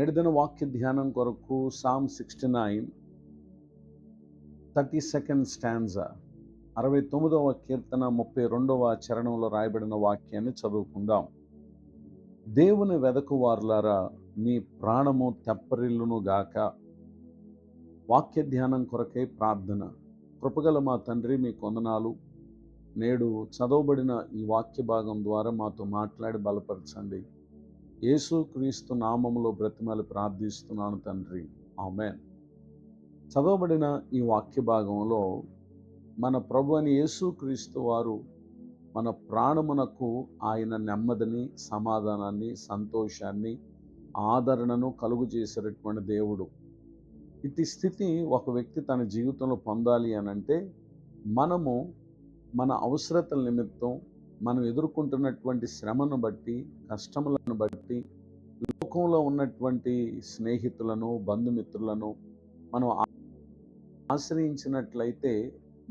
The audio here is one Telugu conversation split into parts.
నేటిదిన వాక్య ధ్యానం కొరకు సామ్ 69 32nd స్టాంజా 69వ కీర్తన 32వ చరణంలో రాయబడిన వాక్యాన్ని చదువుకుందాం. దేవుని వెదకువారులారా, మీ ప్రాణము తెప్పరిల్లును గాక. వాక్య ధ్యానం కొరకై ప్రార్థన. కృపగల మా తండ్రి, మీ కొందనాలు. నేడు చదవబడిన ఈ వాక్య భాగం ద్వారా మాతో మాట్లాడి బలపరచండి. యేసు క్రీస్తు నామములో బ్రతిమలి ప్రార్థిస్తున్నాను తండ్రి, ఆమేన్. చదవబడిన ఈ వాక్య భాగంలో మన ప్రభు అని యేసు క్రీస్తు వారు మన ప్రాణమునకు ఆయన నెమ్మదిని, సమాధానాన్ని, సంతోషాన్ని, ఆదరణను కలుగు చేసేటటువంటి దేవుడు. ఇట్టి స్థితి ఒక వ్యక్తి తన జీవితంలో పొందాలి అనంటే మనము మన అవసరతల నిమిత్తం, మనం ఎదుర్కొంటున్నటువంటి శ్రమను బట్టి, కష్టములను బట్టి, లోకంలో ఉన్నటువంటి స్నేహితులను, బంధుమిత్రులను మనం ఆశ్రయించినట్లయితే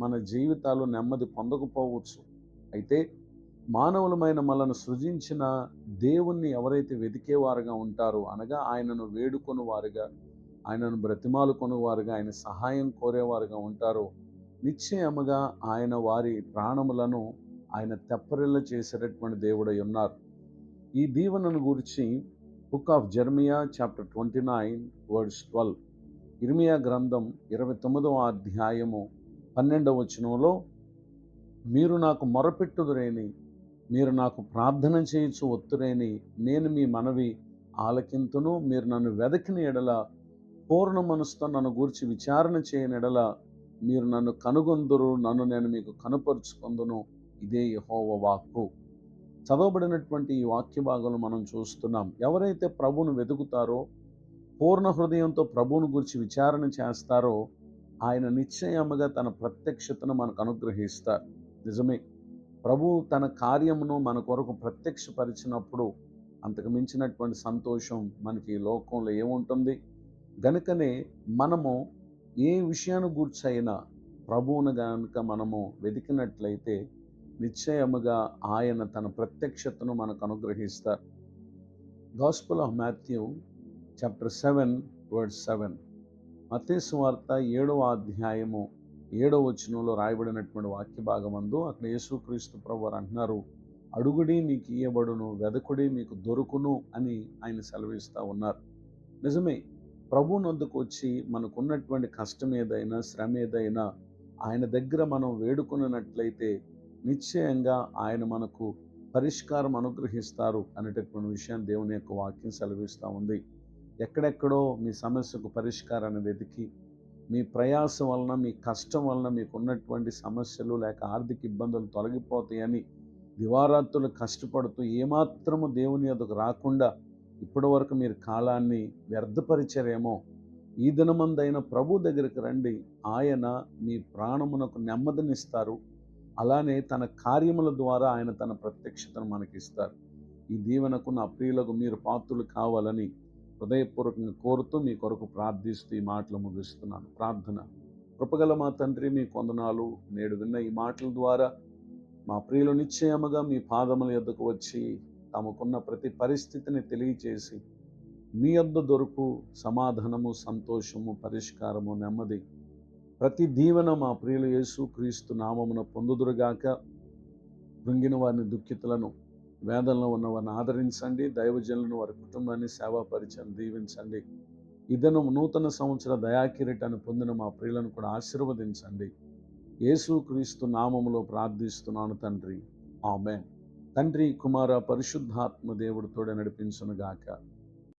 మన జీవితాలు నెమ్మది పొందకపోవచ్చు. అయితే మానవులమైన మనను సృజించిన దేవుణ్ణి ఎవరైతే వెతికేవారుగా ఉంటారో, అనగా ఆయనను వేడుకొని వారుగా, ఆయనను బ్రతిమాలుకొని వారుగా, ఆయన సహాయం కోరేవారుగా ఉంటారో, నిశ్చయముగా ఆయన వారి ప్రాణములను ఆయన తెప్పరిల్ల చేసేటటువంటి దేవుడై ఉన్నారు. ఈ దీవెనను గురించి book of Jeremiah chapter 29 verse 12, ఇర్మియా గ్రంథం 29వ అధ్యాయము 12వ వచనంలో, మీరు నాకు మొరపెట్టుదురేని, మీరు నాకు ప్రార్థన చేయుచు ఒత్తురేని, నేను మీ మనవి ఆలకింతును. మీరు నన్ను వెదకిన ఎడల, పూర్ణ మనసుతో నన్ను గూర్చి విచారణ చేయని ఎడల, మీరు నన్ను కనుగొందురు, నన్ను నేను మీకు కనుపరుచుకొందును. ఇదే యెహోవా వాక్కు. చదవబడినటువంటి ఈ వాక్య భాగంలో మనం చూస్తున్నాం, ఎవరైతే ప్రభువును వెతుకుతారో, పూర్ణ హృదయంతో ప్రభువును గురించి విచారణ చేస్తారో, ఆయన నిశ్చయముగా తన ప్రత్యక్షతను మనకు అనుగ్రహిస్తారు. నిజమే, ప్రభువు తన కార్యమును మన కొరకు ప్రత్యక్షపరిచినప్పుడు అంతకు మించినటువంటి సంతోషం మనకి ఈ లోకంలో ఏముంటుంది? గనుకనే మనము ఏ విషయాన్ని గూర్చైనా ప్రభువును గనుక మనము వెతికినట్లయితే నిశ్చయముగా ఆయన తన ప్రత్యక్షతను మనకు అనుగ్రహిస్తారు. Gospel of Matthew chapter 7 verse 7, మత్తయి సువార్త 7వ అధ్యాయము 7వ వచనంలో రాయబడినటువంటి వాక్య భాగమందు అక్కడ యేసుక్రీస్తు ప్రభువారు అంటున్నారు, అడుగుడి మీకు ఇయ్యబడును, వెదకుడి మీకు దొరుకును అని ఆయన సెలవిస్తూ ఉన్నారు. నిజమే, ప్రభువునొద్దకు వచ్చి మనకున్నటువంటి కష్టం ఏదైనా, శ్రమ ఏదైనా ఆయన దగ్గర మనం వేడుకున్నట్లయితే నిశ్చయంగా ఆయన మనకు పరిష్కారం అనుగ్రహిస్తారు అనేటటువంటి విషయాన్ని దేవుని యొక్క వాక్యం సెలవిస్తూ ఉంది. ఎక్కడెక్కడో మీ సమస్యకు పరిష్కారాన్ని వెతికి, మీ ప్రయాసం వలన, మీ కష్టం వలన మీకు ఉన్నటువంటి సమస్యలు లేక ఆర్థిక ఇబ్బందులు తొలగిపోతాయని దివారాత్రులు కష్టపడుతూ ఏమాత్రము దేవుని యొద్దకు రాకుండా ఇప్పటి వరకు మీరు కాలాన్ని వ్యర్థపరిచారేమో, ఈ దినమందైన ప్రభు దగ్గరికి రండి. ఆయన మీ ప్రాణమునకు నెమ్మదినిస్తారు. అలానే తన కార్యముల ద్వారా ఆయన తన ప్రత్యక్షతను మనకిస్తారు. ఈ దీవెనకు నా ప్రియులకు మీరు పాత్రులు కావాలని హృదయపూర్వకంగా కోరుతూ మీ కొరకు ప్రార్థిస్తూ ఈ మాటలు ముగిస్తున్నాను. ప్రార్థన. కృపగల మా తండ్రి, మీ కొందనాలు. నేడు విన్న ఈ మాటల ద్వారా మా ప్రియులు నిశ్చయముగా మీ పాదముల యొద్దకు వచ్చి తమకున్న ప్రతి పరిస్థితిని తెలియచేసి మీ యొద్ద దొరుకు సమాధానము, సంతోషము, పరిష్కారము, నెమ్మది, ప్రతి దీవెన మా ప్రియులు యేసు క్రీస్తు నామమున పొందుదురుగాక. కృంగిన వారిని, దుఃఖితులను, వేదనలో ఉన్న వారిని ఆదరించండి. దైవజనులను, వారి కుటుంబాన్ని, సేవా పరిచయం దీవించండి. ఇదను నూతన సంవత్సర దయాకిరీటాన్ని పొందిన మా ప్రియులను కూడా ఆశీర్వదించండి. యేసు క్రీస్తు నామములో ప్రార్థిస్తున్నాను తండ్రి, ఆమేన్. తండ్రి, కుమార, పరిశుద్ధాత్మ దేవుడితోడే నడిపించునుగాక.